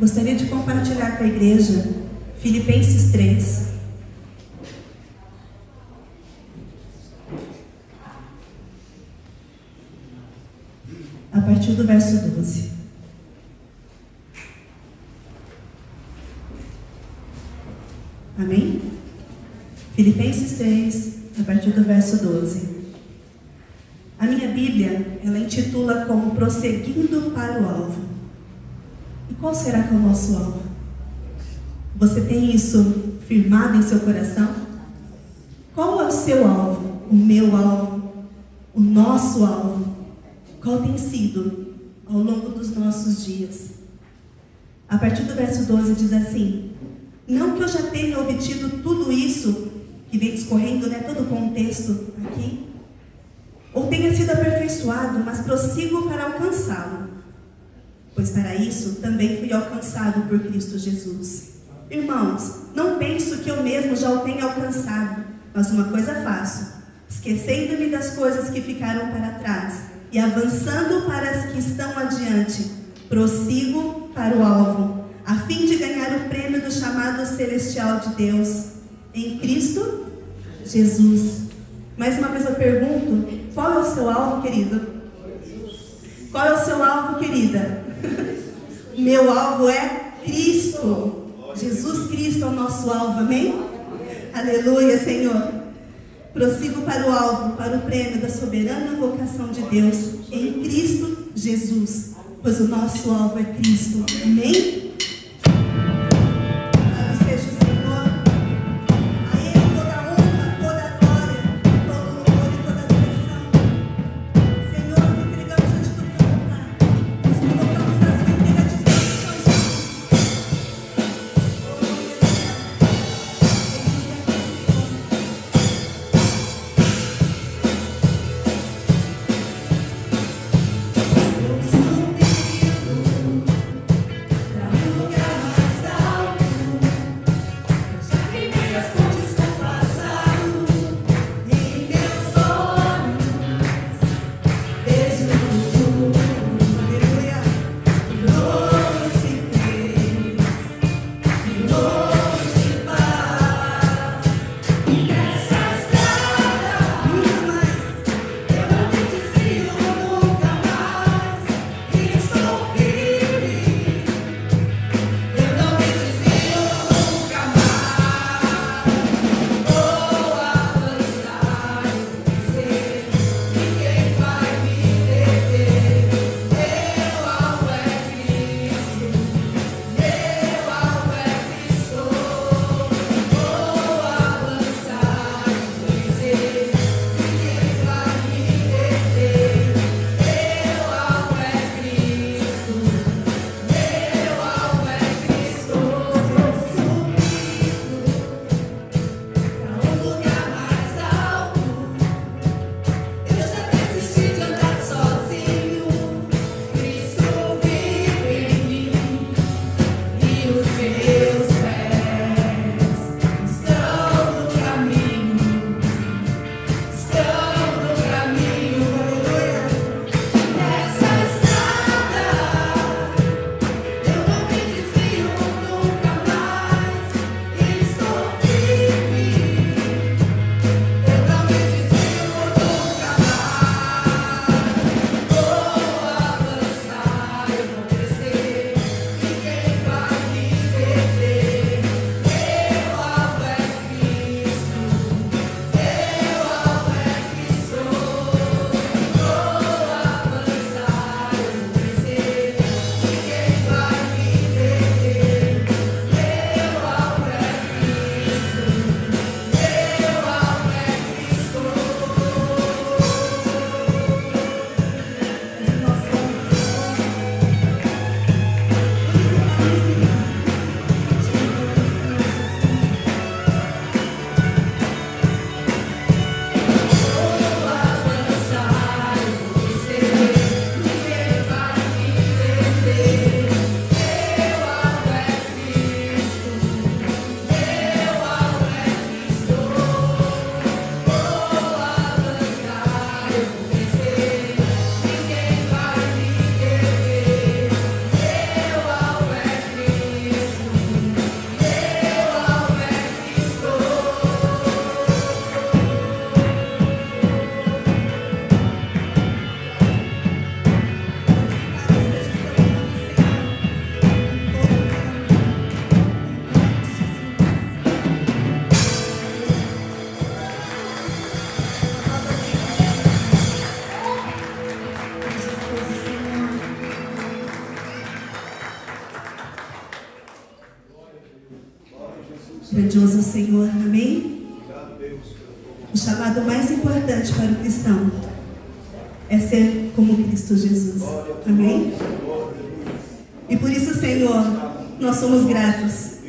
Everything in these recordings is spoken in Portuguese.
Gostaria de compartilhar com a igreja Filipenses 3. A partir do verso 12. Amém? Filipenses 3, a partir do verso 12. A minha Bíblia, ela intitula como Prosseguindo para o Alvo. E qual será que é o nosso alvo? Você tem isso firmado em seu coração? Qual é o seu alvo? O meu alvo? O nosso alvo? Qual tem sido ao longo dos nossos dias? A partir do verso 12 diz assim: não que eu já tenha obtido tudo isso, que vem discorrendo, todo o contexto aqui, ou tenha sido aperfeiçoado, mas prossigo para alcançá-lo. Pois para isso também fui alcançado por Cristo Jesus. Irmãos, não penso que eu mesmo já o tenha alcançado, mas uma coisa faço, esquecendo-me das coisas que ficaram para trás e avançando para as que estão adiante, prossigo para o alvo, a fim de ganhar o prêmio do chamado celestial de Deus, em Cristo Jesus. Mais uma vez eu pergunto, qual é o seu alvo, querido? Qual é o seu alvo, querida? Meu alvo é Cristo. Jesus Cristo é o nosso alvo, amém? Aleluia, Senhor. Prossigo para o alvo, para o prêmio da soberana vocação de Deus, em Cristo Jesus, pois o nosso alvo é Cristo, amém? Para Grandioso é o Senhor, amém? O chamado mais importante para o cristão é ser como Cristo Jesus, amém? E por isso, Senhor, nós somos gratos.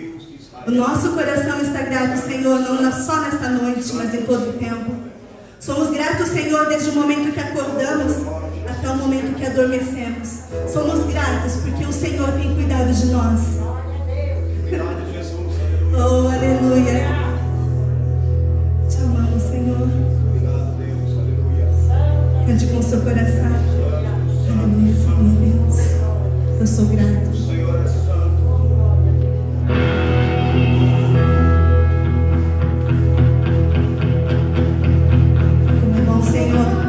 O nosso coração está grato, Senhor, não só nesta noite, mas em todo o tempo. Somos gratos, Senhor, desde o momento que acordamos até o momento que adormecemos. Somos gratos porque o Senhor tem cuidado de nós. Oh, aleluia. Te amamos, Senhor. Cante com o seu coração. Aleluia, Senhor Deus. Eu sou grato. Como é bom, Senhor.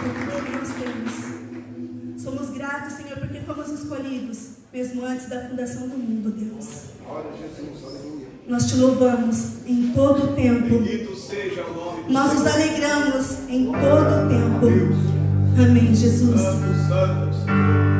por tudo que nós temos. Somos gratos, Senhor, porque fomos escolhidos, mesmo antes da fundação do mundo, Deus. Glória a Jesus, aleluia. Nós te louvamos em todo o tempo. Bendito seja o nome do Nós nos Senhor. alegramos em todo o tempo. Deus, Amém, Jesus. santo, santo, Senhor.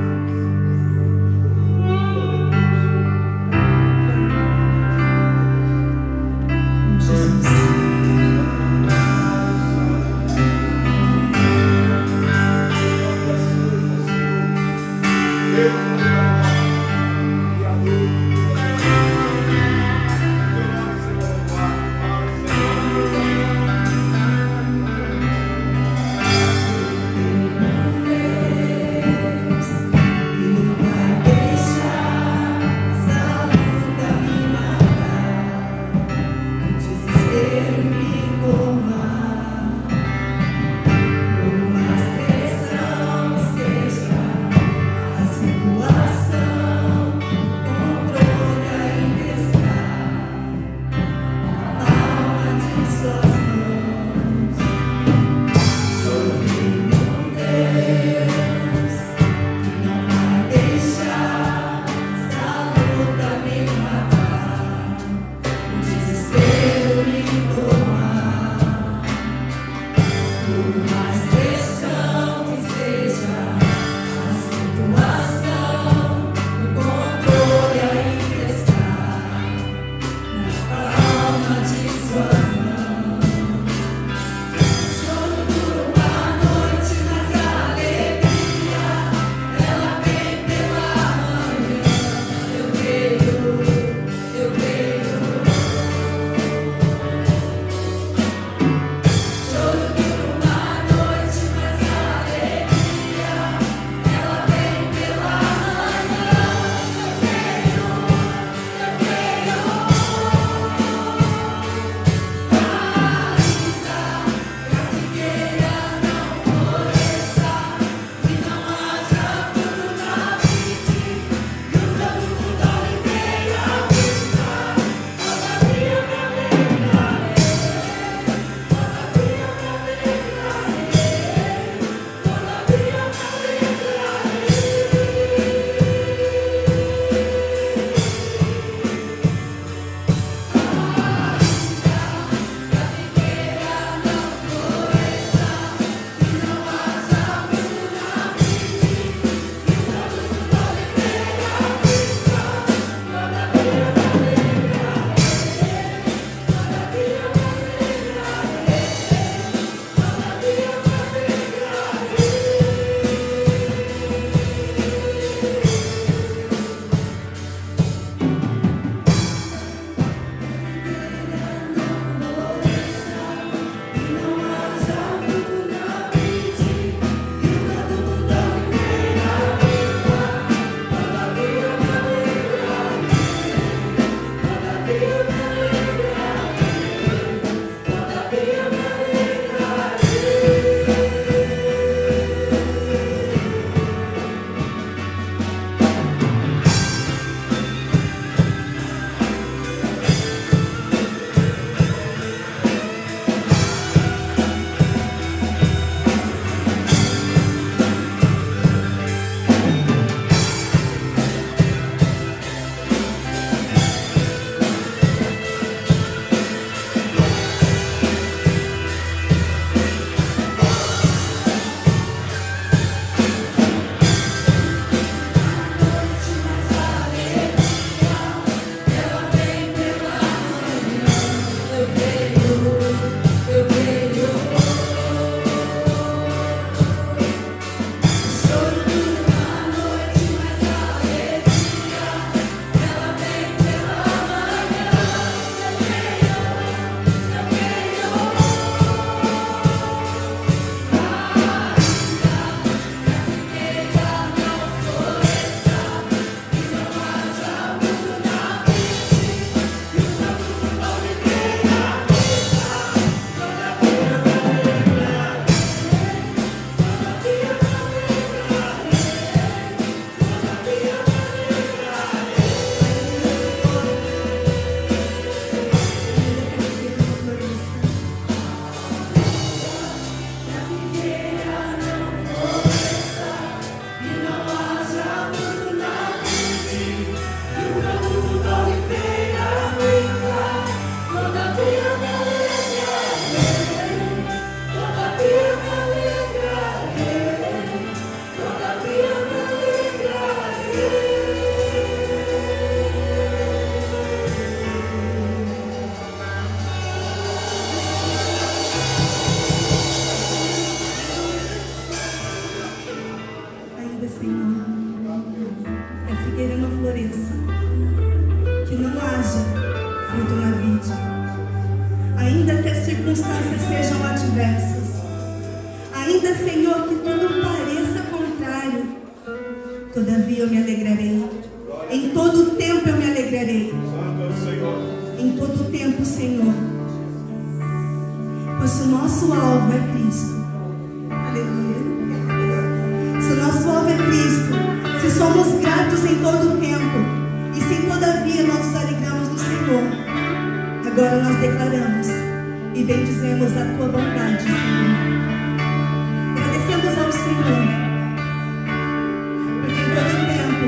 Senhor, que a figueira não floresça, que não haja fruto na vide, ainda que as circunstâncias sejam adversas, ainda, Senhor, que tudo pareça contrário, todavia eu me alegrarei. Em todo tempo eu me alegrarei. Em todo tempo, Senhor. Pois se o nosso alvo é Cristo. Aleluia. Se o nosso alvo é Cristo, se somos gratos em todo tempo, e se todavia nós nos alegramos no Senhor, agora nós declaramos e bendizemos a tua bondade, Senhor. Agradecemos ao Senhor, porque em todo tempo,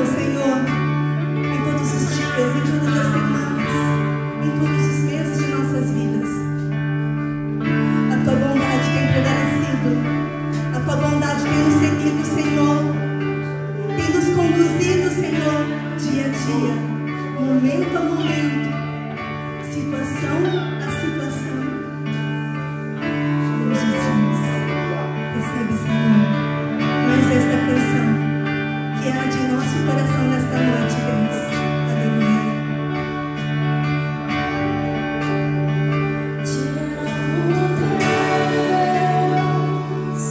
Senhor, em todos os dias, em todas as semanas, em todos os meses de nossas vidas, a tua bondade tem prevalecido, a tua bondade tem nos seguido, Senhor, tem nos conduzido, Senhor, dia a dia, momento a momento, situação a situação. Oh, Jesus, recebe, Senhor, mais esta canção que arde em nosso coração nesta noite, Deus. Aleluia. Te amo, Deus.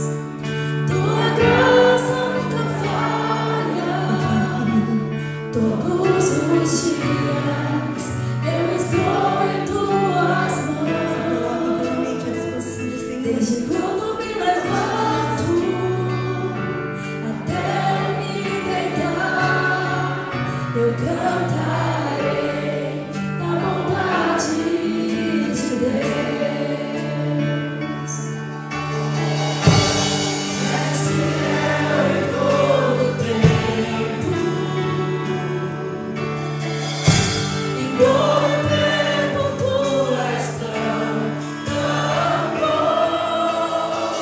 Tua graça nunca falha. Todos os dias eu estou em tuas mãos. Desde quando me levanto até eu cantarei da bondade de Deus. És fiel em todo tempo, em todo tempo tu és tão bom.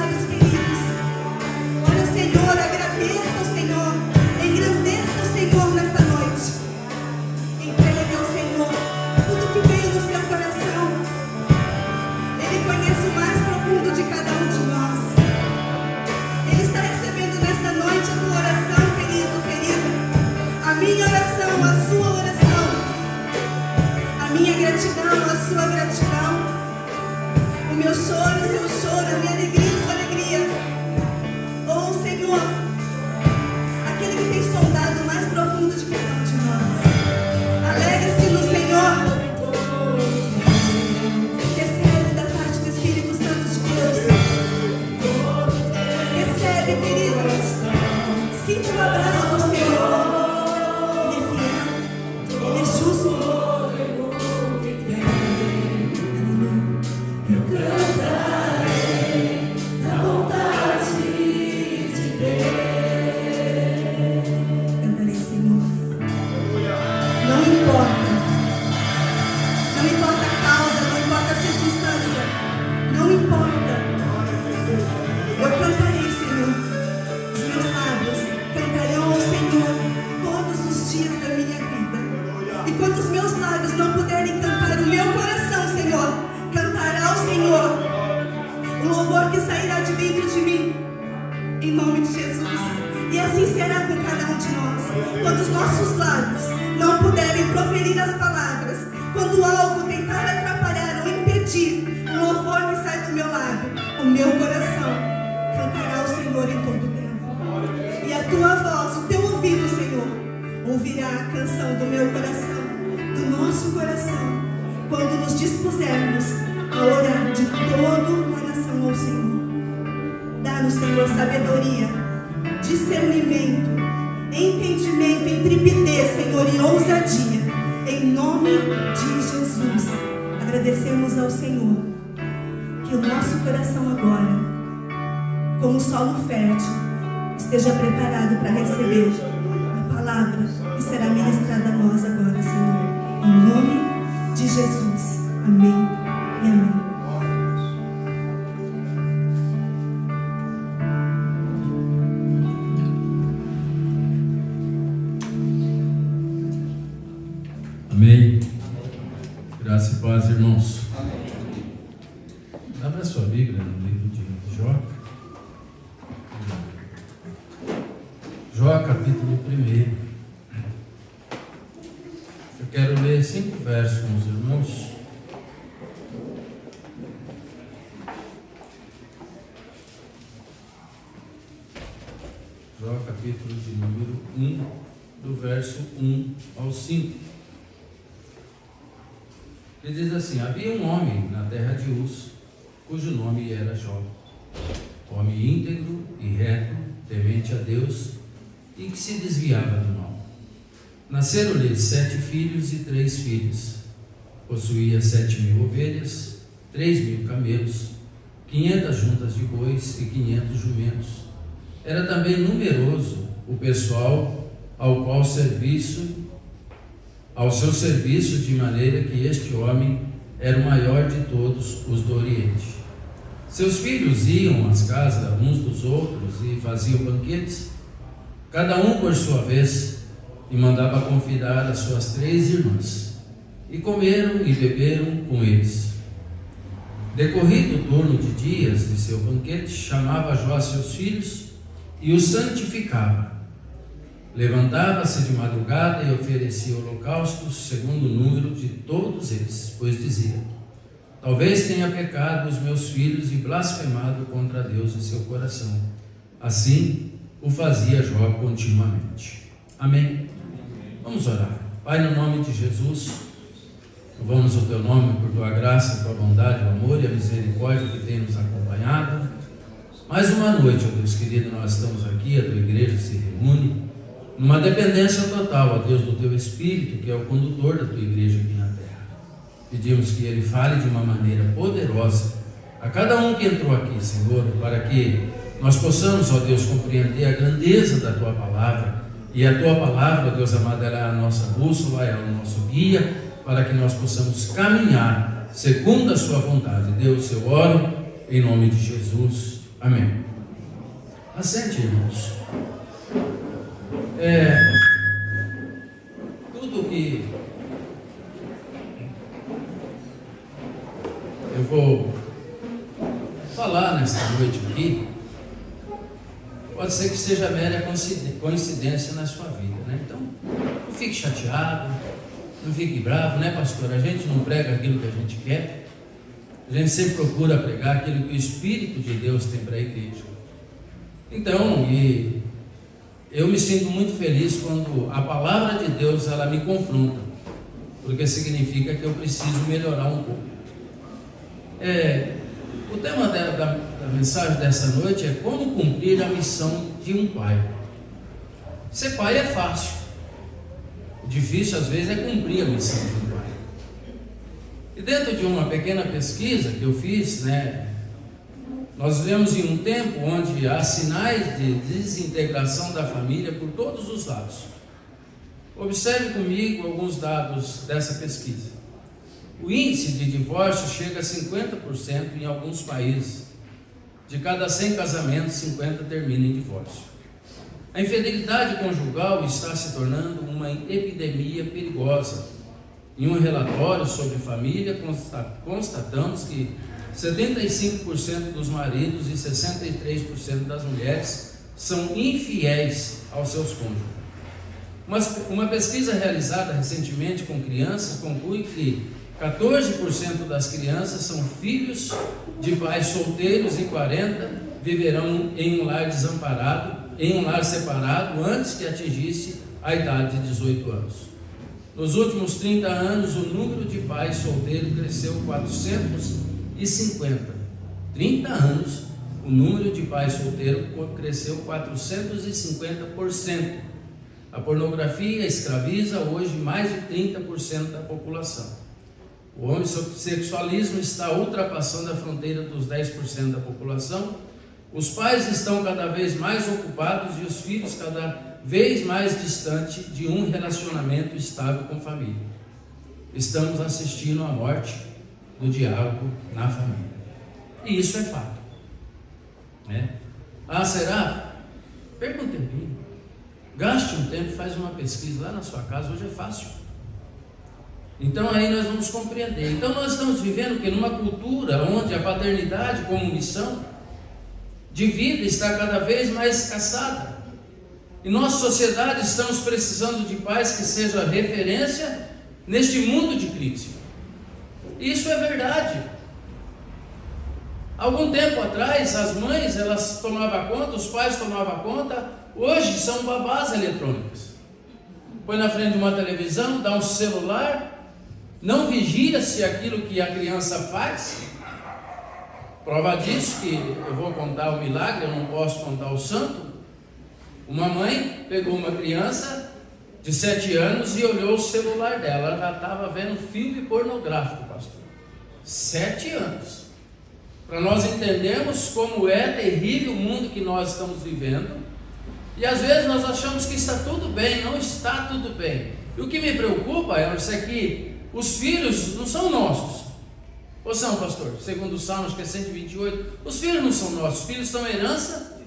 lábios, queridos. Olha, Senhor, agradeça ao Senhor, engrandeça o Senhor nesta noite. Entregue ao Senhor tudo que veio no seu coração. Ele conhece o mais profundo de cada um de nós. Ele está recebendo nesta noite a tua oração, querido, querida. A minha oração, a sua oração. A minha gratidão, a sua gratidão. O meu choro, o seu choro, a minha alegria, a sua alegria. Oh, Senhor, aquele que tem sondado o mais profundo de cada um de nós. Alegre-se no Senhor. Recebe da parte do Espírito Santo de Deus. Recebe, queridos. Sinta o abraço do Senhor. Ele é fiel. Ele é justo. Esteja preparado para receber a palavra que será ministrada a nós agora, Senhor. Em nome de Jesus. Amém e amém. Amém. Graça e paz, irmãos. Abra sua Bíblia no livro de Jó. Jó, capítulo 1. Eu quero ler 5 versos com os irmãos. Jó, capítulo de número 1, do verso 1 ao 5. Ele diz assim: havia um homem na terra de Uz, cujo nome era Jó, homem íntegro e reto, temente a Deus, e que se desviava do mal. Nasceram-lhe 7 filhos e 3 filhas. Possuía 7.000 ovelhas, 3.000 camelos, 500 juntas de bois e 500 jumentos. Era também numeroso o pessoal ao seu serviço, de maneira que este homem era o maior de todos os do Oriente. Seus filhos iam às casas uns dos outros e faziam banquetes, cada um por sua vez, e mandava convidar as suas 3 irmãs, e comeram e beberam com eles. Decorrido o turno de dias de seu banquete, chamava Jó seus filhos e os santificava. Levantava-se de madrugada e oferecia holocaustos segundo o número de todos eles, pois dizia: talvez tenha pecado os meus filhos e blasfemado contra Deus em seu coração. Assim o fazia Jó continuamente. Amém? Vamos orar. Pai, no nome de Jesus, louvamos o Teu nome por Tua graça, Tua bondade, o amor e a misericórdia que tem nos acompanhado. Mais uma noite, ó Deus querido, nós estamos aqui, a Tua igreja se reúne, numa dependência total, ó Deus, do Teu Espírito, que é o condutor da Tua igreja aqui na terra. Pedimos que Ele fale de uma maneira poderosa a cada um que entrou aqui, Senhor, para que nós possamos, ó Deus, compreender a grandeza da Tua palavra. E a Tua palavra, Deus amado, ela é a nossa bússola, é o nosso guia, para que nós possamos caminhar segundo a Sua vontade. Deus, eu oro em nome de Jesus. Amém. Assente, irmãos. Tudo que eu vou falar nesta noite aqui, pode ser que seja mera coincidência na sua vida, né? Então, não fique chateado, não fique bravo, né, pastor? A gente não prega aquilo que a gente quer, a gente sempre procura pregar aquilo que o Espírito de Deus tem para a igreja. Então, eu me sinto muito feliz quando a palavra de Deus ela me confronta, porque significa que eu preciso melhorar um pouco. O tema da mensagem dessa noite é como cumprir a missão de um pai. Ser pai é fácil, o difícil às vezes é cumprir a missão de um pai. E dentro de uma pequena pesquisa que eu fiz, né, nós vivemos em um tempo onde há sinais de desintegração da família por todos os lados. Observe comigo alguns dados dessa pesquisa. O índice de divórcio chega a 50% em alguns países. De cada 100 casamentos, 50 terminam em divórcio. A infidelidade conjugal está se tornando uma epidemia perigosa. Em um relatório sobre família, constatamos que 75% dos maridos e 63% das mulheres são infiéis aos seus cônjuges. Uma pesquisa realizada recentemente com crianças conclui que 14% das crianças são filhos de pais solteiros e 40% viverão em um lar desamparado, em um lar separado, antes que atingisse a idade de 18 anos. Nos últimos 30 anos, o número de pais solteiros cresceu 450. 30 anos, o número de pais solteiros cresceu 450%. A pornografia escraviza hoje mais de 30% da população. O homossexualismo está ultrapassando a fronteira dos 10% da população. Os pais estão cada vez mais ocupados e os filhos cada vez mais distantes de um relacionamento estável com a família. Estamos assistindo à morte do diálogo na família. E isso é fato, né? Será? Perca um tempinho. Gaste um tempo, faz uma pesquisa lá na sua casa, hoje é fácil. Então aí nós vamos compreender. Então nós estamos vivendo que numa cultura onde a paternidade como missão de vida está cada vez mais escassada. Em nossa sociedade estamos precisando de pais que sejam referência neste mundo de crise. Isso é verdade. Algum tempo atrás as mães elas tomavam conta, os pais tomavam conta. Hoje são babás eletrônicas. Põe na frente de uma televisão, dá um celular, não vigia se aquilo que a criança faz. Prova disso que eu vou contar o milagre, eu não posso contar o santo. Uma mãe pegou uma criança de 7 anos e olhou o celular dela. Ela já estava vendo filme pornográfico, pastor. 7 anos. Para nós entendermos como é terrível o mundo que nós estamos vivendo. E às vezes nós achamos que está tudo bem, não está tudo bem. E o que me preocupa é que os filhos não são nossos. Ou são, pastor? Segundo o Salmo, acho que é 128. Os filhos não são nossos, os filhos são herança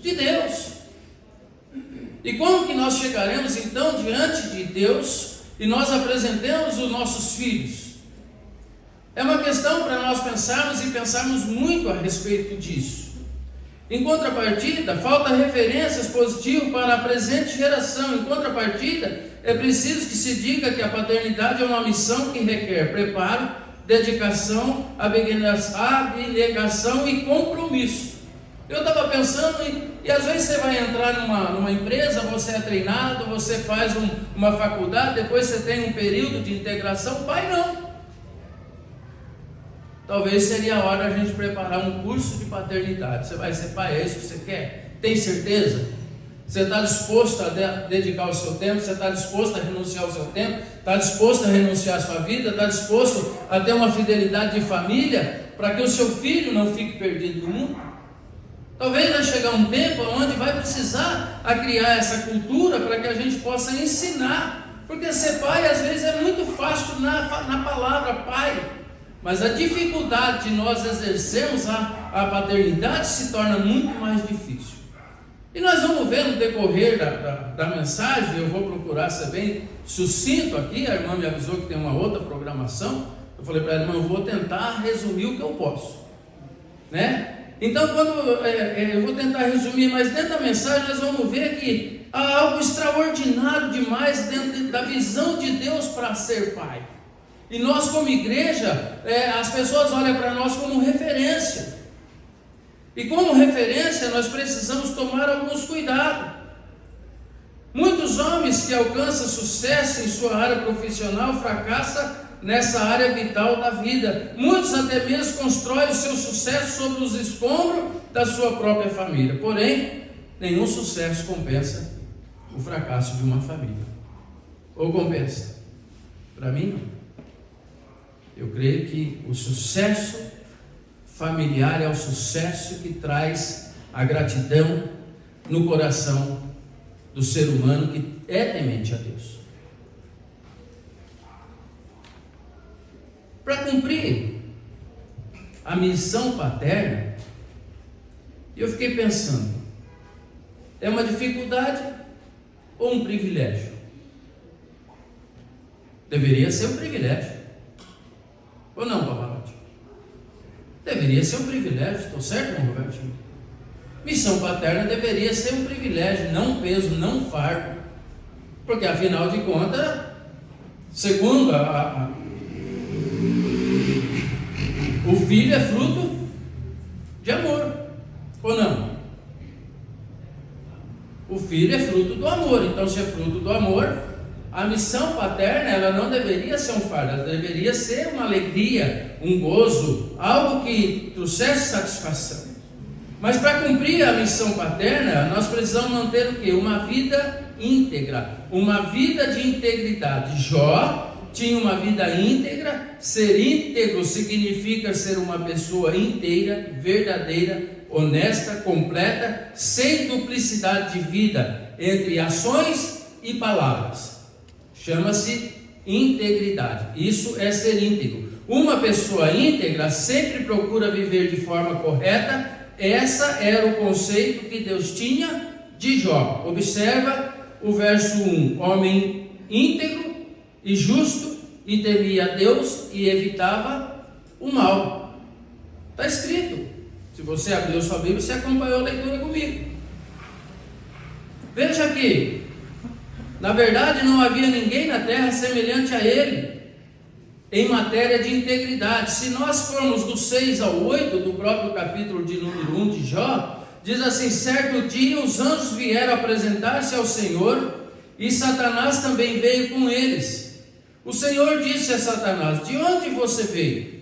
de Deus. E como que nós chegaremos então diante de Deus e nós apresentemos os nossos filhos? É uma questão para nós pensarmos e pensarmos muito a respeito disso. Em contrapartida, falta referências positivas para a presente geração. Em contrapartida, é preciso que se diga que a paternidade é uma missão que requer preparo, dedicação, abnegação e compromisso. Eu estava pensando, e às vezes você vai entrar numa empresa, você é treinado, você faz uma faculdade, depois você tem um período de integração. Pai não. Talvez seria a hora de a gente preparar um curso de paternidade. Você vai ser pai, é isso que você quer? Tem certeza? Você está disposto a dedicar o seu tempo? Você está disposto a renunciar ao seu tempo? Está disposto a renunciar à sua vida? Está disposto a ter uma fidelidade de família para que o seu filho não fique perdido no mundo? Talvez vai chegar um tempo onde vai precisar a criar essa cultura para que a gente possa ensinar. Porque ser pai às vezes é muito fácil na palavra pai. Mas a dificuldade de nós exercermos a a paternidade se torna muito mais difícil. E nós vamos ver no decorrer da mensagem, eu vou procurar ser bem sucinto aqui, a irmã me avisou que tem uma outra programação, eu falei para ela, irmã, eu vou tentar resumir o que eu posso, né? Então, eu vou tentar resumir, mas dentro da mensagem nós vamos ver que há algo extraordinário demais dentro da visão de Deus para ser pai. E nós como igreja, as pessoas olham para nós como referência. E como referência nós precisamos tomar alguns cuidados. Muitos homens que alcançam sucesso em sua área profissional fracassam nessa área vital da vida. Muitos até mesmo constroem o seu sucesso sobre os escombros da sua própria família. Porém, nenhum sucesso compensa o fracasso de uma família. Ou compensa? Para mim não. Eu creio que o sucesso familiar é o sucesso que traz a gratidão no coração do ser humano que é temente a Deus. Para cumprir a missão paterna, eu fiquei pensando, é uma dificuldade ou um privilégio? Deveria ser um privilégio. Ou não, Pavarotti? Deveria ser um privilégio, estou certo, não, Roberto? Missão paterna deveria ser um privilégio, não um peso, não um fardo. Porque afinal de contas, segundo o filho é fruto de amor, ou não? O filho é fruto do amor, então se é fruto do amor, a missão paterna, ela não deveria ser um fardo, ela deveria ser uma alegria, um gozo, algo que trouxesse satisfação. Mas para cumprir a missão paterna, nós precisamos manter o quê? Uma vida íntegra, uma vida de integridade. Jó tinha uma vida íntegra. Ser íntegro significa ser uma pessoa inteira, verdadeira, honesta, completa, sem duplicidade de vida entre ações e palavras. Chama-se integridade. Isso é ser íntegro. Uma pessoa íntegra sempre procura viver de forma correta. Essa era o conceito que Deus tinha de Jó. Observa o verso 1. Homem íntegro e justo, e temia a Deus e evitava o mal. Está escrito. Se você abriu sua Bíblia, você acompanhou a leitura comigo. Veja aqui. Na verdade, não havia ninguém na terra semelhante a ele em matéria de integridade. Se nós formos do 6 ao 8 do próprio capítulo de número 1 de Jó, diz assim: certo dia os anjos vieram apresentar-se ao Senhor, e Satanás também veio com eles. O Senhor disse a Satanás: de onde você veio?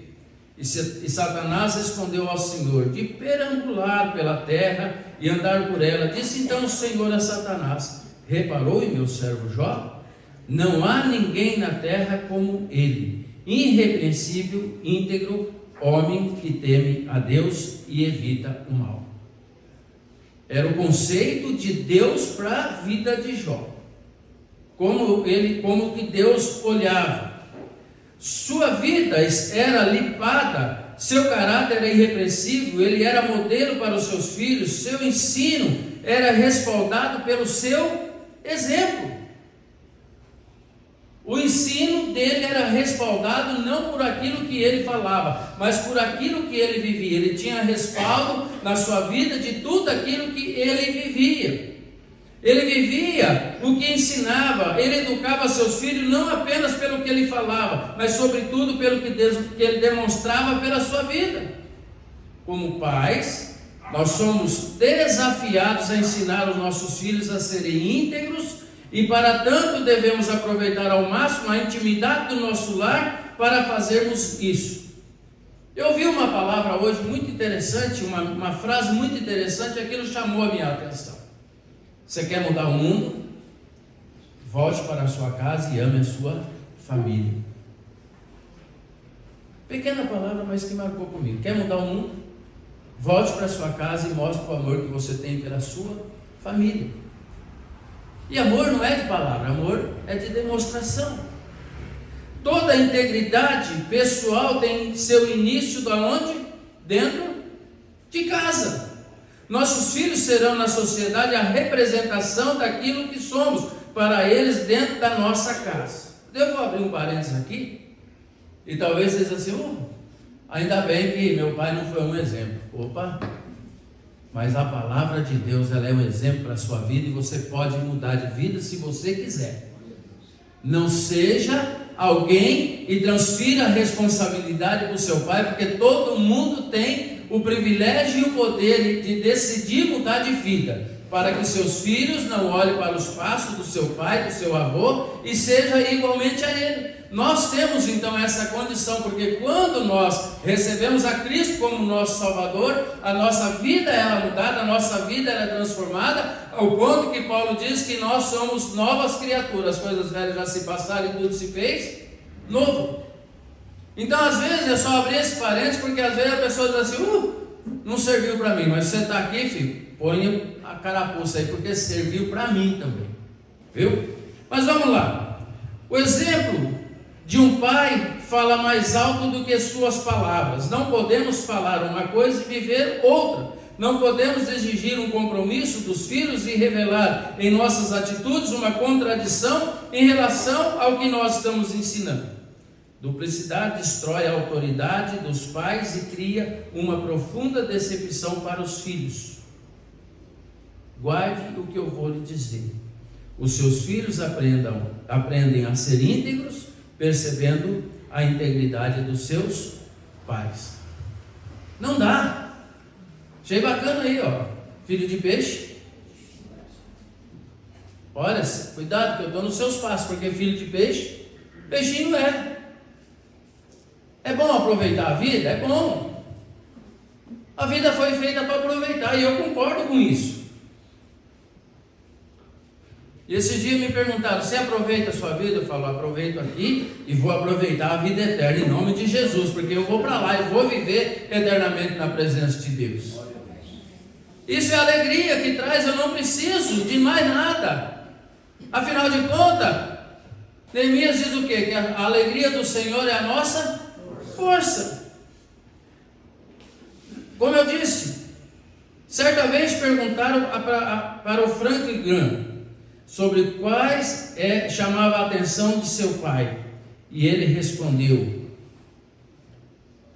E Satanás respondeu ao Senhor: de perambular pela terra e andar por ela. Disse então o Senhor a Satanás: reparou em meu servo Jó? Não há ninguém na terra como ele, irrepreensível, íntegro, homem que teme a Deus e evita o mal. Era o conceito de Deus para a vida de Jó. Como que Deus olhava. Sua vida era limpada, seu caráter era irrepreensível, ele era modelo para os seus filhos, seu ensino era respaldado pelo seu exemplo. O ensino dele era respaldado não por aquilo que ele falava, mas por aquilo que ele vivia. Ele tinha respaldo na sua vida de tudo aquilo que ele vivia. Ele vivia o que ensinava, ele educava seus filhos não apenas pelo que ele falava, mas sobretudo pelo que ele demonstrava pela sua vida. Como pais, nós somos desafiados a ensinar os nossos filhos a serem íntegros, e para tanto devemos aproveitar ao máximo a intimidade do nosso lar para fazermos isso. Eu ouvi uma palavra hoje muito interessante, uma frase muito interessante, aquilo chamou a minha atenção. Você quer mudar o mundo? Volte para a sua casa e ame a sua família. Pequena palavra, mas que marcou comigo. Quer mudar o mundo? Volte para a sua casa e mostre o amor que você tem pela sua família. E amor não é de palavra, amor é de demonstração. Toda integridade pessoal tem seu início de onde? Dentro de casa. Nossos filhos serão na sociedade a representação daquilo que somos para eles dentro da nossa casa. Eu vou abrir um parênteses aqui, e talvez vocês assim, ainda bem que meu pai não foi um exemplo. Opa! Mas a palavra de Deus, ela é um exemplo para a sua vida, e você pode mudar de vida se você quiser. Não seja alguém e transfira a responsabilidade para o seu pai, porque todo mundo tem o privilégio e o poder de decidir mudar de vida, para que seus filhos não olhem para os passos do seu pai, do seu avô, e seja igualmente a ele. Nós temos então essa condição, porque quando nós recebemos a Cristo como nosso Salvador, a nossa vida é mudada, a nossa vida é transformada, ao ponto que Paulo diz que nós somos novas criaturas, as coisas velhas já se passaram e tudo se fez novo. Então às vezes é só abrir esse parênteses, porque às vezes a pessoa diz assim, não serviu para mim, mas você está aqui, filho, põe a carapuça aí, porque serviu para mim também, viu? Mas vamos lá, o exemplo de um pai fala mais alto do que suas palavras. Não podemos falar uma coisa e viver outra. Não podemos exigir um compromisso dos filhos e revelar em nossas atitudes uma contradição em relação ao que nós estamos ensinando. Duplicidade destrói a autoridade dos pais e cria uma profunda decepção para os filhos. Guarde o que eu vou lhe dizer. Os seus filhos aprendem a ser íntegros, percebendo a integridade dos seus pais. Não dá. Achei bacana aí, filho de peixe. Olha, cuidado que eu estou nos seus passos, porque filho de peixe, peixinho é. É bom aproveitar a vida? É bom. A vida foi feita para aproveitar, e eu concordo com isso. E esses dias me perguntaram, você aproveita a sua vida? Eu falo, aproveito aqui e vou aproveitar a vida eterna em nome de Jesus, porque eu vou para lá e vou viver eternamente na presença de Deus. Isso é a alegria que traz, eu não preciso de mais nada. Afinal de contas, Neemias diz o quê? Que a alegria do Senhor é a nossa força. Como eu disse, certa vez perguntaram para o Franklin Graham sobre quais chamava a atenção de seu pai, e ele respondeu,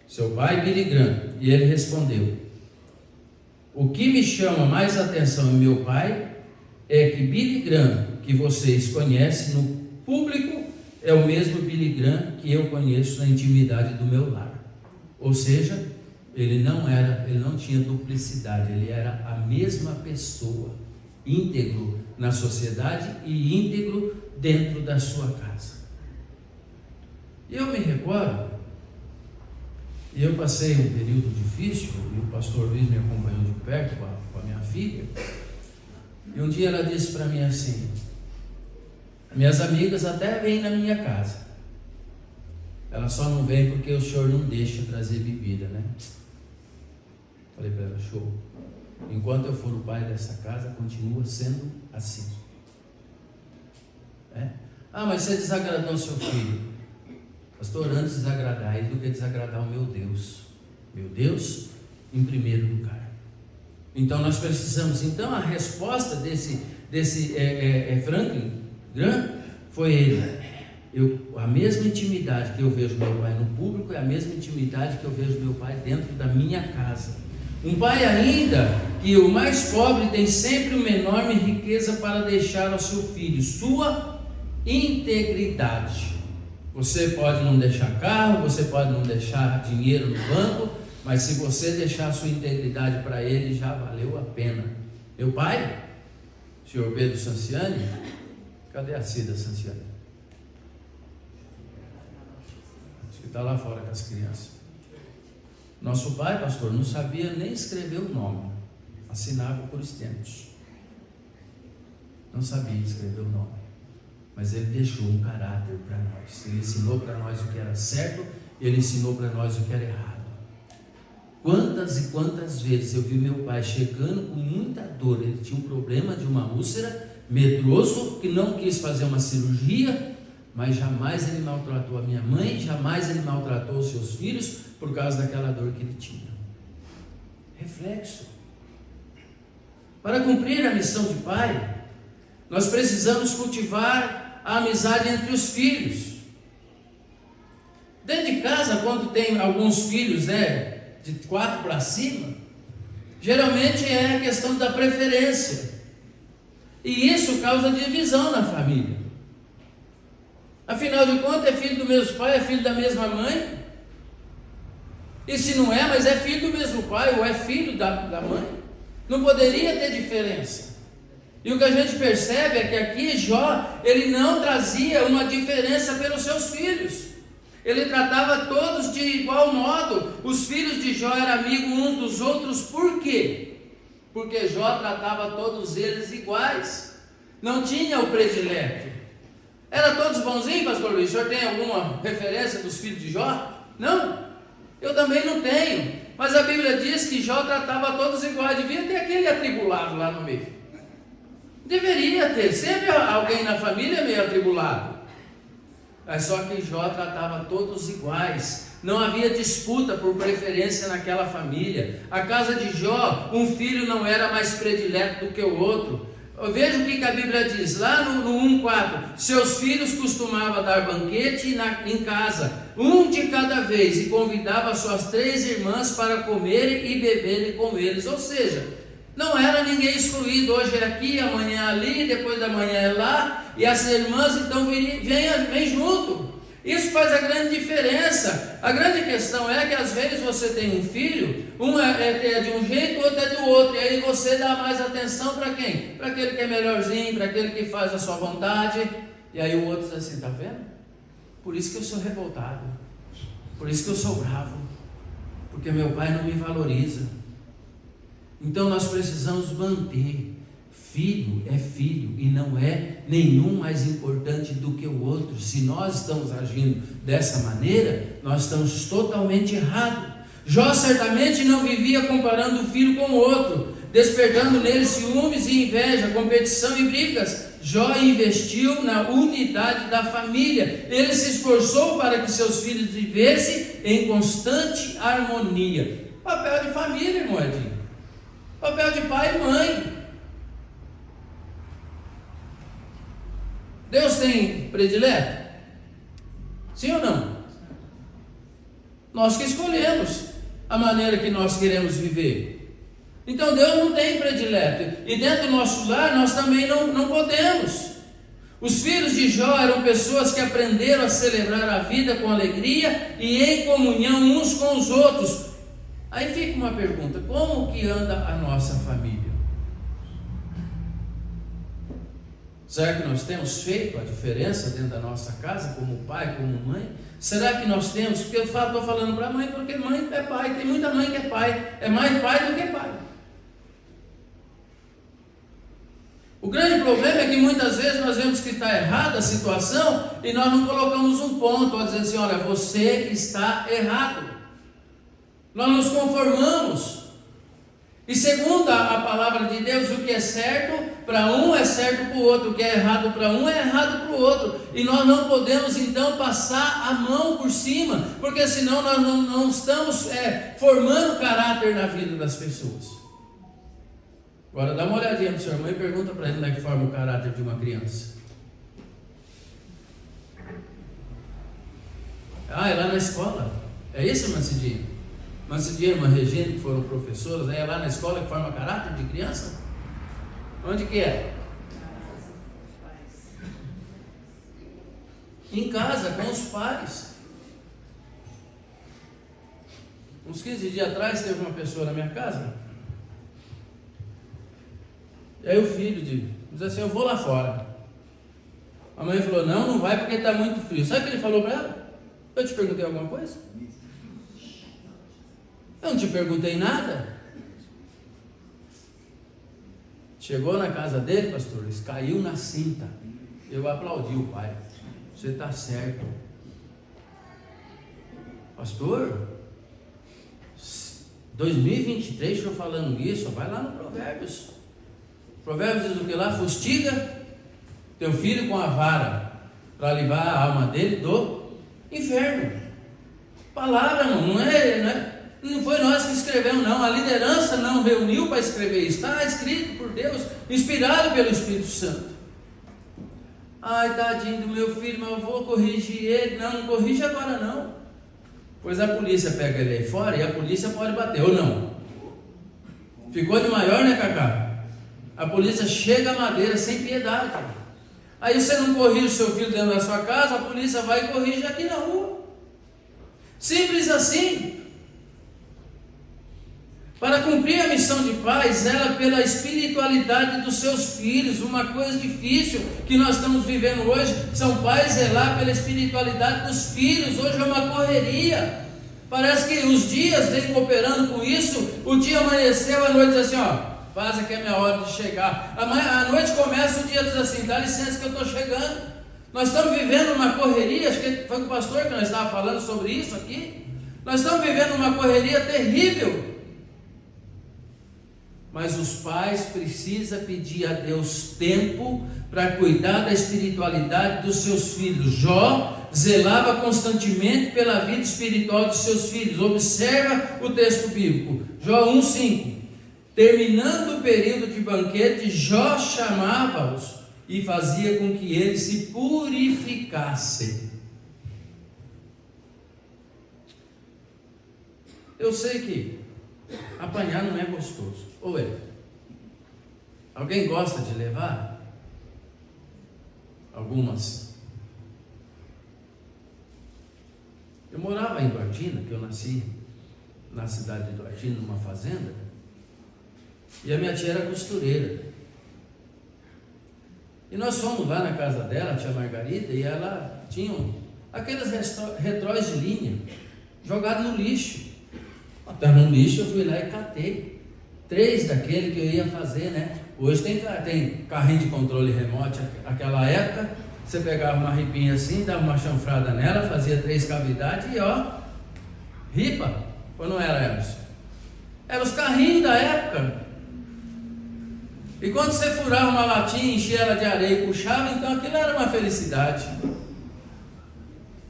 seu pai Billy Graham, e ele respondeu, o que me chama mais atenção em meu pai é que Billy Graham, que vocês conhecem no público, é o mesmo Billy Graham que eu conheço na intimidade do meu lar. Ou seja, ele não tinha duplicidade, ele era a mesma pessoa, íntegro na sociedade e íntegro dentro da sua casa. Eu me recordo, eu passei um período difícil, e o pastor Luiz me acompanhou de perto com a minha filha, e um dia ela disse para mim assim, minhas amigas até vêm na minha casa, elas só não vêm porque o senhor não deixa trazer bebida, né? Falei para ela, show. Enquanto eu for o pai dessa casa, continua sendo assim. Mas você desagradou o seu filho. Pastor, antes desagradar ele do que desagradar o meu Deus. Meu Deus em primeiro lugar. Então nós precisamos, a resposta desse Franklin Graham foi ele. A mesma intimidade que eu vejo meu pai no público é a mesma intimidade que eu vejo meu pai dentro da minha casa. Um pai ainda que o mais pobre tem sempre uma enorme riqueza para deixar ao seu filho, sua integridade. Você pode não deixar carro, você pode não deixar dinheiro no banco, mas se você deixar a sua integridade para ele, já valeu a pena. Meu pai, senhor Pedro Sanciani, cadê a Cida Sanciani? Acho que está lá fora com as crianças. Nosso pai, pastor, não sabia nem escrever o nome, assinava por extensos. Não sabia escrever o nome, mas ele deixou um caráter para nós. Ele ensinou para nós o que era certo, ele ensinou para nós o que era errado. Quantas e quantas vezes eu vi meu pai chegando com muita dor, ele tinha um problema de uma úlcera, medroso, que não quis fazer uma cirurgia, mas jamais ele maltratou a minha mãe, jamais ele maltratou os seus filhos, por causa daquela dor que ele tinha. reflexo. Para cumprir a missão de pai, nós precisamos cultivar a amizade entre os filhos. Dentro de casa, quando tem alguns filhos, de 4 para cima, geralmente é a questão da preferência. E isso causa divisão na família. Afinal de contas, é filho do mesmo pai, é filho da mesma mãe. E se não é, mas é filho do mesmo pai ou é filho da mãe. Não poderia ter diferença. E o que a gente percebe é que aqui Jó, ele não trazia uma diferença pelos seus filhos. Ele tratava todos de igual modo. Os filhos de Jó eram amigos uns dos outros. Por quê? Porque Jó tratava todos eles iguais. Não tinha o predileto. Era todos bonzinhos, pastor Luiz? O senhor tem alguma referência dos filhos de Jó? Não? Eu também não tenho. Mas a Bíblia diz que Jó tratava todos iguais. Devia ter aquele atribulado lá no meio. Deveria ter. Sempre alguém na família meio atribulado. Mas só que Jó tratava todos iguais. Não havia disputa por preferência naquela família. A casa de Jó, um filho não era mais predileto do que o outro. Veja o que a Bíblia diz, lá no 1,4: seus filhos costumavam dar banquete em casa, um de cada vez, e convidava suas 3 irmãs para comerem e beberem com eles. Ou seja, não era ninguém excluído. Hoje é aqui, amanhã ali, depois da manhã é lá, e as irmãs então vêm junto. Isso faz a grande diferença. A grande questão é que às vezes você tem um filho, um é de um jeito, o outro é do outro, e aí você dá mais atenção para quem? Para aquele que é melhorzinho, para aquele que faz a sua vontade, e aí o outro diz assim: está vendo? Por isso que eu sou revoltado, por isso que eu sou bravo, porque meu pai não me valoriza. Então nós precisamos manter. Filho é filho e não é nenhum mais importante do que o outro. Se nós estamos agindo dessa maneira, nós estamos totalmente errados. Jó certamente não vivia comparando um filho com o outro, despertando nele ciúmes e inveja, competição e brigas. Jó investiu na unidade da família. Ele se esforçou para que seus filhos vivessem em constante harmonia. Papel de família, irmão Edinho. Papel de pai e mãe. Deus tem predileto? Sim ou não? Nós que escolhemos a maneira que nós queremos viver. Então Deus não tem predileto. E dentro do nosso lar nós também não podemos. Os filhos de Jó eram pessoas que aprenderam a celebrar a vida com alegria e em comunhão uns com os outros. Aí fica uma pergunta: como que anda a nossa família? Será que nós temos feito a diferença dentro da nossa casa, como pai, como mãe? Será que nós temos? Porque eu estou falando para a mãe, porque mãe é pai, tem muita mãe que é pai, é mais pai do que pai. O grande problema é que muitas vezes nós vemos que está errada a situação e nós não colocamos um ponto, a dizer assim: olha, você está errado. Nós nos conformamos. E segundo a palavra de Deus, o que é certo para um é certo para o outro, o que é errado para um é errado para o outro. E nós não podemos então passar a mão por cima, porque senão nós não estamos formando caráter na vida das pessoas. Agora dá uma olhadinha no seu irmão e pergunta para ele como é que forma o caráter de uma criança. É lá na escola. É isso, Mancidinho? Mancidinho e irmã Regina, que foram professoras, é lá na escola que forma caráter de criança? Onde que é? Em casa, com os pais. Uns 15 dias atrás teve uma pessoa na minha casa. E aí o filho diz assim: eu vou lá fora. A mãe falou: não vai porque está muito frio. Sabe o que ele falou para ela? Eu te perguntei alguma coisa? Eu não te perguntei nada. Chegou na casa dele, pastor, ele caiu na cinta. Eu aplaudi o pai. Você está certo. Pastor, 2023 estou falando isso. Vai lá no Provérbios. Provérbios diz o que lá? Fustiga teu filho com a vara, para livrar a alma dele do inferno. Palavra não Não foi nós que escrevemos, não. A liderança não reuniu para escrever isso. Está escrito por Deus, inspirado pelo Espírito Santo. Ai, tadinho do meu filho, mas eu vou corrigir ele. Não corrige agora não. Pois a polícia pega ele aí fora e a polícia pode bater, ou não? Ficou de maior, né, Cacá? A polícia chega a madeira sem piedade. Aí você não corrige o seu filho dentro da sua casa, a polícia vai e corrige aqui na rua. Simples assim. Para cumprir a missão de pai, zela pela espiritualidade dos seus filhos. Uma coisa difícil que nós estamos vivendo hoje, são pais zelar pela espiritualidade dos filhos. Hoje é uma correria. Parece que os dias vêm cooperando com isso. O dia amanheceu, a noite diz assim, ó, vaza que é minha hora de chegar. A noite começa, o dia diz assim, dá licença que eu estou chegando. Nós estamos vivendo uma correria, acho que foi com o pastor que nós estávamos falando sobre isso aqui. Nós estamos vivendo uma correria terrível. Mas os pais precisam pedir a Deus tempo para cuidar da espiritualidade dos seus filhos. Jó zelava constantemente pela vida espiritual de seus filhos. Observa o texto bíblico, Jó 1,5. Terminando o período de banquete, Jó chamava-os e fazia com que eles se purificassem. Eu sei que apanhar não é gostoso, ou é? Alguém gosta de levar? Algumas. Eu morava em Duartina, que eu nasci na cidade de Duartina, numa fazenda, e a minha tia era costureira. E nós fomos lá na casa dela, a tia Margarida, e ela tinha aqueles retróis de linha jogados no lixo. Até no lixo eu fui lá e catei 3 daquele que eu ia fazer, né? Hoje tem carrinho de controle remoto. Aquela época você pegava uma ripinha assim, dava uma chanfrada nela, fazia 3 cavidades e ó, ripa, ou não era, Emerson? Eram os carrinhos da época. E quando você furava uma latinha, enchia ela de areia e puxava, então aquilo era uma felicidade.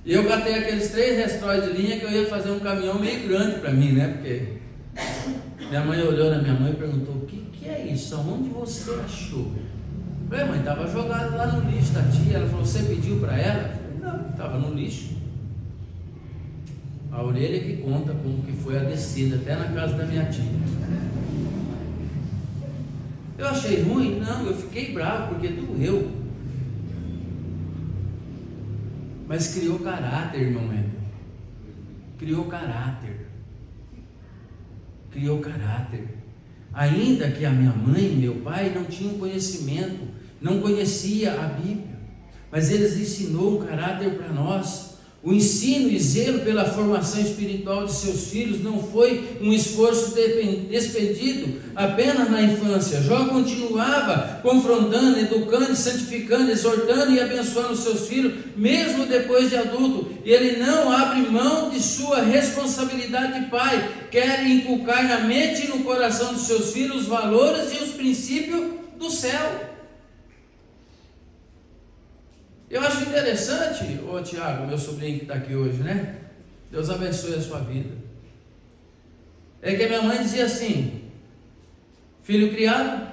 E eu catei aqueles 3 restróis de linha que eu ia fazer um caminhão meio grande para mim, né? Porque minha mãe olhou na minha mãe e perguntou, o que é isso? Onde você achou? Eu falei, mãe, estava jogado lá no lixo da tia. Ela falou, você pediu para ela? Eu falei, não, estava no lixo. A orelha que conta como que foi a descida, até na casa da minha tia. Eu achei ruim? Não, eu fiquei bravo porque doeu. Mas criou caráter, irmão Hélio. Criou caráter. Criou caráter. Ainda que a minha mãe e meu pai não tinham conhecimento, não conhecia a Bíblia, mas eles ensinou um caráter para nós. O ensino e zelo pela formação espiritual de seus filhos não foi um esforço despedido apenas na infância. Jó continuava confrontando, educando, santificando, exortando e abençoando seus filhos, mesmo depois de adulto. E ele não abre mão de sua responsabilidade de pai. Quer inculcar na mente e no coração dos seus filhos os valores e os princípios do céu. Eu acho interessante, ô Tiago, meu sobrinho que está aqui hoje, né? Deus abençoe a sua vida. É que a minha mãe dizia assim, filho criado.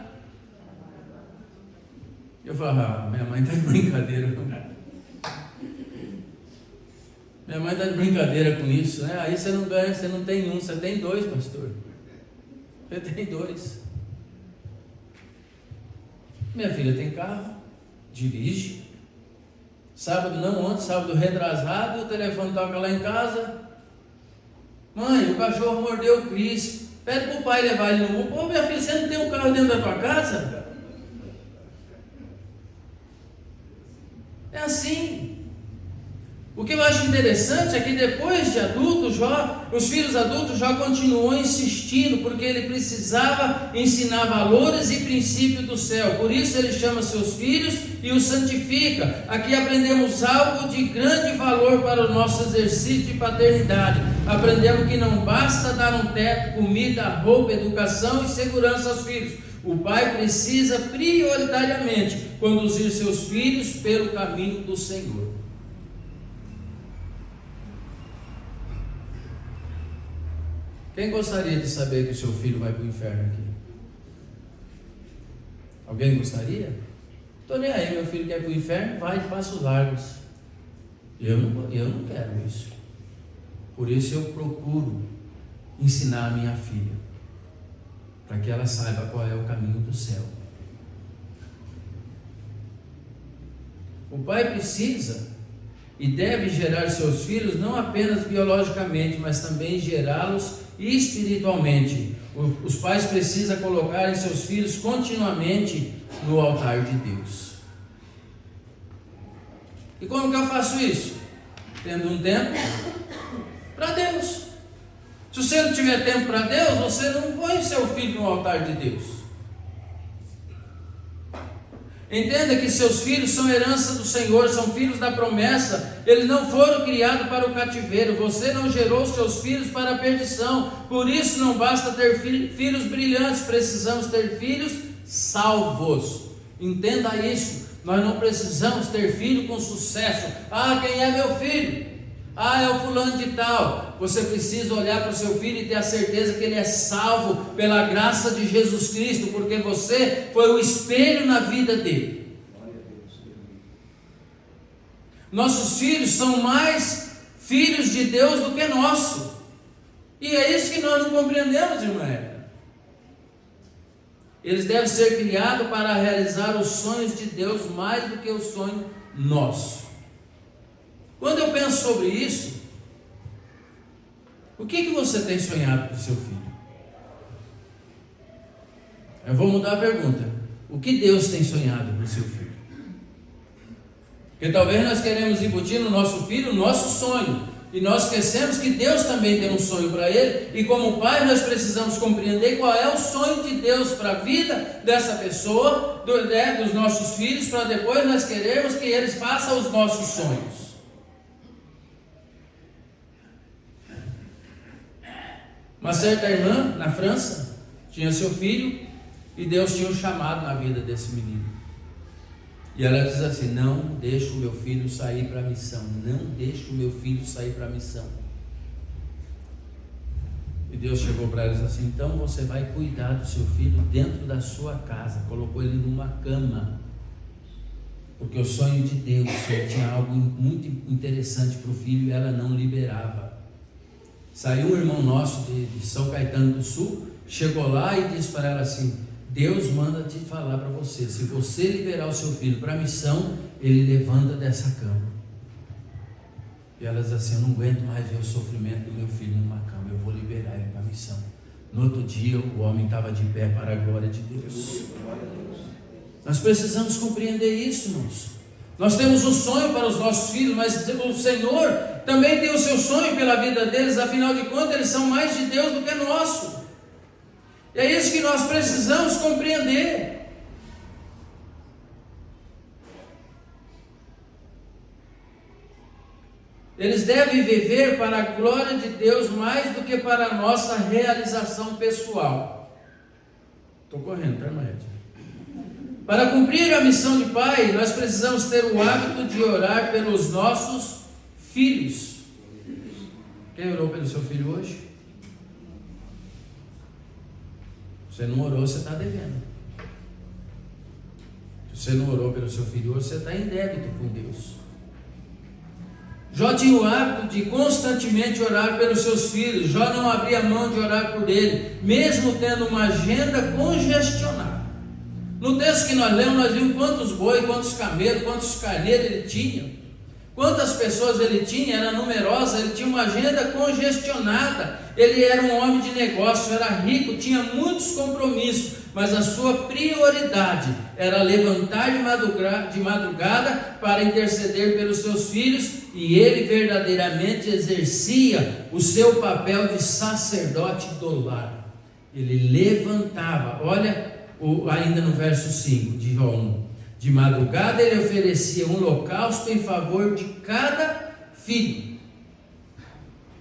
Eu falava, minha mãe está de brincadeira. Minha mãe está de brincadeira com isso, né? Aí você não ganha, você não tem um, você tem 2, pastor. Você tem 2. Minha filha tem carro, dirige. Sábado não, ontem, sábado retrasado, o telefone toca lá em casa. Mãe, o cachorro mordeu o Cris. Pede para o pai levar ele no mundo. Pô, minha filha, você não tem um carro dentro da tua casa? É assim. O que eu acho interessante é que depois de adulto, os filhos adultos, Jó continuou insistindo, porque ele precisava ensinar valores e princípios do céu. Por isso ele chama seus filhos e os santifica. Aqui aprendemos algo de grande valor para o nosso exercício de paternidade. Aprendemos que não basta dar um teto, comida, roupa, educação e segurança aos filhos. O pai precisa prioritariamente conduzir seus filhos pelo caminho do Senhor. Quem gostaria de saber que o seu filho vai para o inferno aqui? Alguém gostaria? Estou nem aí, meu filho quer ir para o inferno, vai de passos largos. Eu não quero isso. Por isso eu procuro ensinar a minha filha, para que ela saiba qual é o caminho do céu. O pai precisa e deve gerar seus filhos não apenas biologicamente, mas também gerá-los espiritualmente. Os pais precisam colocar seus filhos continuamente no altar de Deus. E como que eu faço isso? Tendo um tempo para Deus. Se você não tiver tempo para Deus, você não põe seu filho no altar de Deus. Entenda que seus filhos são herança do Senhor, são filhos da promessa. Eles não foram criados para o cativeiro. Você não gerou seus filhos para a perdição. Por isso não basta ter filhos brilhantes, precisamos ter filhos salvos. Entenda isso. Nós não precisamos ter filho com sucesso. Ah, quem é meu filho? Ah, é o fulano de tal. Você precisa olhar para o seu filho e ter a certeza que ele é salvo pela graça de Jesus Cristo, porque você foi o espelho na vida dele. Nossos filhos são mais filhos de Deus do que nosso. E é isso que nós não compreendemos, irmã. Eles devem ser criados para realizar os sonhos de Deus mais do que o sonho nosso. Quando eu penso sobre isso, o que você tem sonhado para o seu filho? Eu vou mudar a pergunta. O que Deus tem sonhado para o seu filho? Porque talvez nós queremos embutir no nosso filho o nosso sonho, e nós esquecemos que Deus também tem um sonho para ele, e como pai nós precisamos compreender qual é o sonho de Deus para a vida dessa pessoa, dos nossos filhos, para depois nós querermos que eles façam os nossos sonhos. Uma certa irmã na França tinha seu filho e Deus tinha um chamado na vida desse menino. E ela diz assim: não deixo o meu filho sair para a missão, não deixo o meu filho sair para a missão. E Deus chegou para ela e disse assim: então você vai cuidar do seu filho dentro da sua casa. Colocou ele numa cama, porque o sonho de Deus, ele tinha algo muito interessante para o filho e ela não liberava. Saiu um irmão nosso de São Caetano do Sul, chegou lá e disse para ela assim: Deus manda te falar para você, se você liberar o seu filho para a missão, ele levanta dessa cama. E ela diz assim: eu não aguento mais ver o sofrimento do meu filho numa cama, eu vou liberar ele para a missão. No outro dia o homem estava de pé para a glória de Deus. Nós precisamos compreender isso, irmãos. Nós temos um sonho para os nossos filhos, mas o Senhor também tem o seu sonho pela vida deles. Afinal de contas, eles são mais de Deus do que nosso. E é isso que nós precisamos compreender. Eles devem viver para a glória de Deus mais do que para a nossa realização pessoal. Estou correndo, tá, irmã? Para cumprir a missão de pai, nós precisamos ter o hábito de orar pelos nossos filhos. Quem orou pelo seu filho hoje? Você não orou, você está devendo. Se você não orou pelo seu filho hoje, você está em débito com Deus. Jó tinha o hábito de constantemente orar pelos seus filhos. Jó não abria mão de orar por ele, mesmo tendo uma agenda congestionada. No texto que nós lemos, nós vimos quantos bois, quantos camelos, quantos carneiros ele tinha, quantas pessoas ele tinha, era numerosa, ele tinha uma agenda congestionada. Ele era um homem de negócio, era rico, tinha muitos compromissos, mas a sua prioridade era levantar de madrugada para interceder pelos seus filhos, e ele verdadeiramente exercia o seu papel de sacerdote do lar. Ele levantava, olha, ainda no verso 5 de Jó 1, de madrugada ele oferecia um holocausto em favor de cada filho.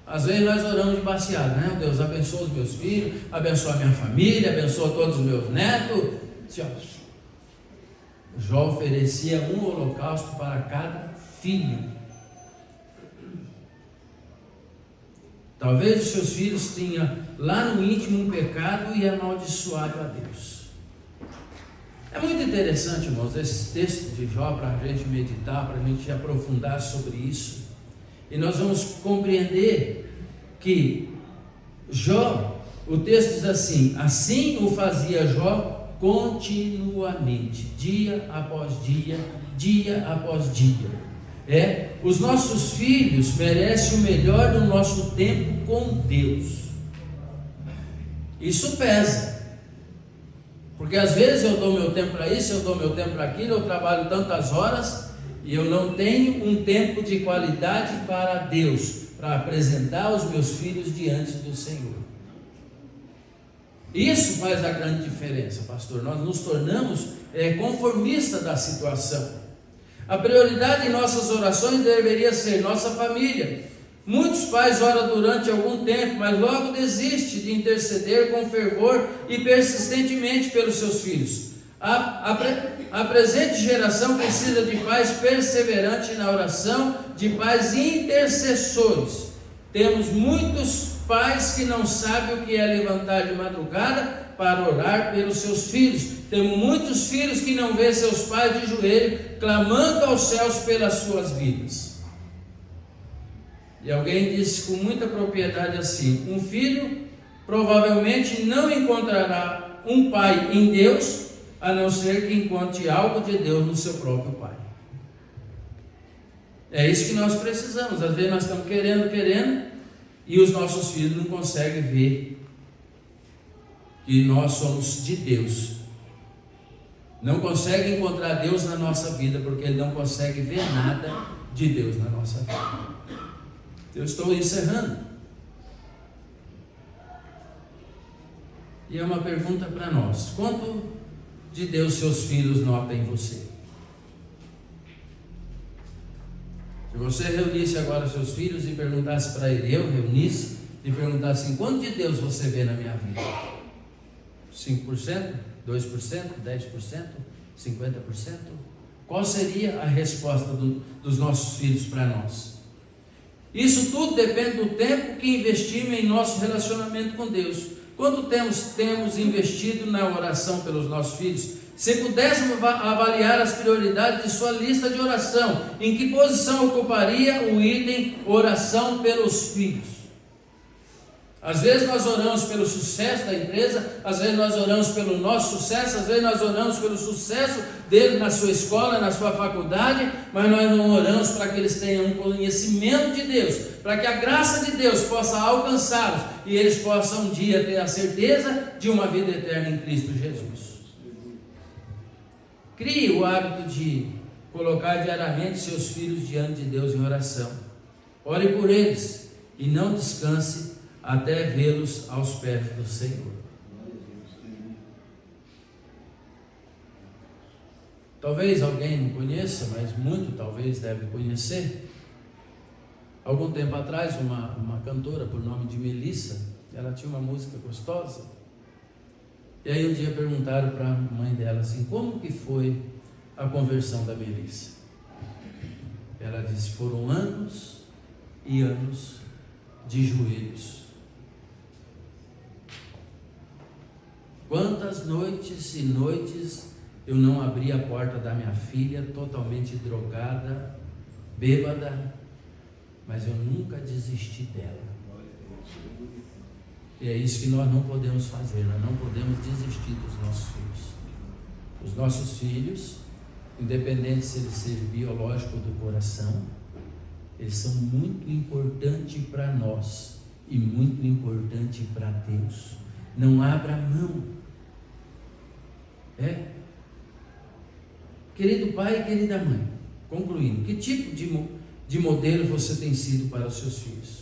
Às vezes nós oramos de baseado, né? Deus abençoa os meus filhos, abençoa a minha família, abençoa todos os meus netos. Jó oferecia um holocausto para cada filho. Talvez os seus filhos tenham lá no íntimo um pecado e amaldiçoado a Deus. É muito interessante, irmãos, esse texto de Jó para a gente meditar, para a gente aprofundar sobre isso. E nós vamos compreender que Jó, o texto diz assim: assim o fazia Jó continuamente, dia após dia, dia após dia. Os nossos filhos merecem o melhor do nosso tempo com Deus. Isso pesa. Porque às vezes eu dou meu tempo para isso, eu dou meu tempo para aquilo, eu trabalho tantas horas e eu não tenho um tempo de qualidade para Deus, para apresentar os meus filhos diante do Senhor. Isso faz a grande diferença, pastor. Nós nos tornamos conformistas da situação. A prioridade em nossas orações deveria ser nossa família. Muitos pais oram durante algum tempo, mas logo desiste de interceder com fervor e persistentemente pelos seus filhos. A presente geração precisa de pais perseverantes na oração, de pais intercessores. Temos muitos pais que não sabem o que é levantar de madrugada para orar pelos seus filhos. Temos muitos filhos que não vêem seus pais de joelho, clamando aos céus pelas suas vidas. E alguém disse com muita propriedade assim: um filho provavelmente não encontrará um pai em Deus, a não ser que encontre algo de Deus no seu próprio pai. É isso que nós precisamos. Às vezes nós estamos querendo, e os nossos filhos não conseguem ver que nós somos de Deus. Não consegue encontrar Deus na nossa vida, porque ele não consegue ver nada de Deus na nossa vida. Eu estou encerrando. E é uma pergunta para nós: quanto de Deus seus filhos notam em você? Se você reunisse agora seus filhos e perguntasse para ele, eu reunisse e perguntasse assim: quanto de Deus você vê na minha vida? 5%? 2%? 10%? 50%? Qual seria a resposta dos nossos filhos para nós? Isso tudo depende do tempo que investimos em nosso relacionamento com Deus. Quanto temos investido na oração pelos nossos filhos? Se pudéssemos avaliar as prioridades de sua lista de oração, em que posição ocuparia o item oração pelos filhos? Às vezes nós oramos pelo sucesso da empresa, às vezes nós oramos pelo nosso sucesso, às vezes nós oramos pelo sucesso dele na sua escola, na sua faculdade, mas nós não oramos para que eles tenham um conhecimento de Deus, para que a graça de Deus possa alcançá-los e eles possam um dia ter a certeza de uma vida eterna em Cristo Jesus. Crie o hábito de colocar diariamente seus filhos diante de Deus em oração. Ore por eles e não descanse até vê-los aos pés do Senhor. Talvez alguém não conheça, mas muito talvez deve conhecer. Algum tempo atrás, uma cantora por nome de Melissa, ela tinha uma música gostosa. E aí um dia perguntaram para a mãe dela assim: como que foi a conversão da Melissa? Ela disse: foram anos e anos de joelhos. Quantas noites e noites eu não abri a porta da minha filha totalmente drogada, bêbada, mas eu nunca desisti dela. E é isso que nós não podemos fazer, nós não podemos desistir dos nossos filhos. Os nossos filhos, independente se eles sejam biológicos ou do coração, eles são muito importantes para nós e muito importantes para Deus. Não abra mão. Querido pai e querida mãe, concluindo, que tipo de modelo você tem sido para os seus filhos?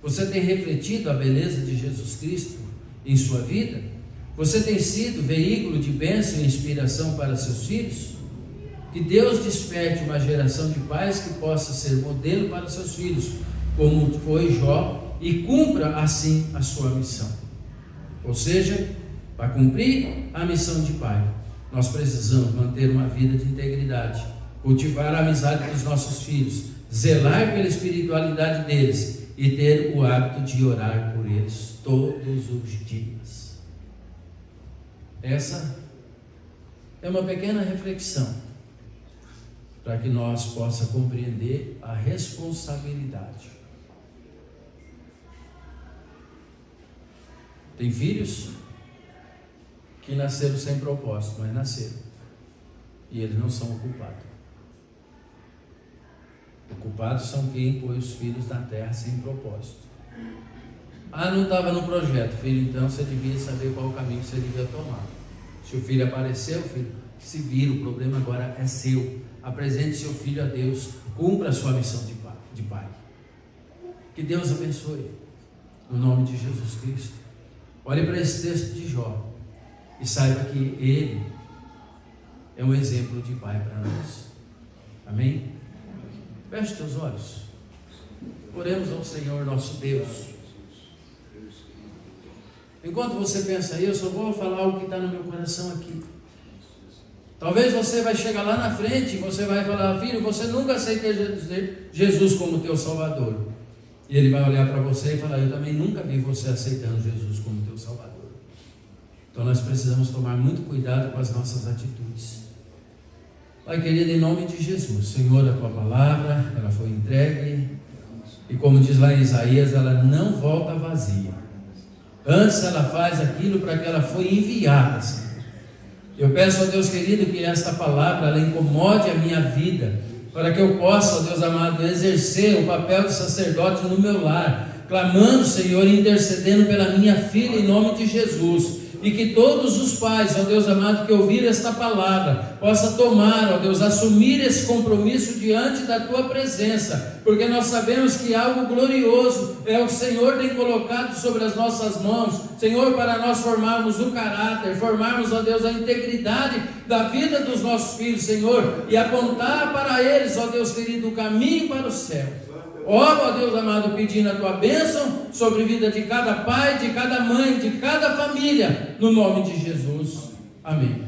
Você tem refletido a beleza de Jesus Cristo em sua vida? Você tem sido veículo de bênção e inspiração para seus filhos? Que Deus desperte uma geração de pais que possa ser modelo para seus filhos, como foi Jó, e cumpra assim a sua missão. Ou seja, para cumprir a missão de pai, nós precisamos manter uma vida de integridade, cultivar a amizade dos nossos filhos, zelar pela espiritualidade deles e ter o hábito de orar por eles todos os dias. Essa é uma pequena reflexão para que nós possamos compreender a responsabilidade. Tem filhos que nasceram sem propósito, mas nasceram. E eles não são o culpado. O culpado são quem põe os filhos na terra sem propósito. Ah, não estava no projeto, filho, então você devia saber qual o caminho que você devia tomar. Se o filho apareceu, filho, se vira, o problema agora é seu. Apresente seu filho a Deus, cumpra a sua missão de pai. Que Deus abençoe, no nome de Jesus Cristo. Olhe para esse texto de Jó e saiba que ele é um exemplo de pai para nós. Amém? Feche teus olhos. Oremos ao Senhor nosso Deus. Enquanto você pensa aí, eu só vou falar o que está no meu coração aqui. Talvez você vai chegar lá na frente e você vai falar: filho, você nunca aceitou Jesus como teu Salvador. E ele vai olhar para você e falar: eu também nunca vi você aceitando Jesus como teu Salvador. Então nós precisamos tomar muito cuidado com as nossas atitudes. Pai querido, em nome de Jesus, Senhor, a tua palavra, ela foi entregue, e como diz lá em Isaías, ela não volta vazia. Antes ela faz aquilo para que ela foi enviada, Senhor. Eu peço, ó Deus querido, que esta palavra ela incomode a minha vida, para que eu possa, ó Deus amado, exercer o papel de sacerdote no meu lar, clamando, Senhor, e intercedendo pela minha filha em nome de Jesus. E que todos os pais, ó Deus amado, que ouvirem esta palavra, possam tomar, ó Deus, assumir esse compromisso diante da tua presença, porque nós sabemos que algo glorioso é o Senhor tem colocado sobre as nossas mãos, Senhor, para nós formarmos o caráter, formarmos, ó Deus, a integridade da vida dos nossos filhos, Senhor, e apontar para eles, ó Deus querido, o caminho para o céu. Oro, ó Deus amado, pedindo a tua bênção sobre a vida de cada pai, de cada mãe, de cada família, no nome de Jesus. Amém.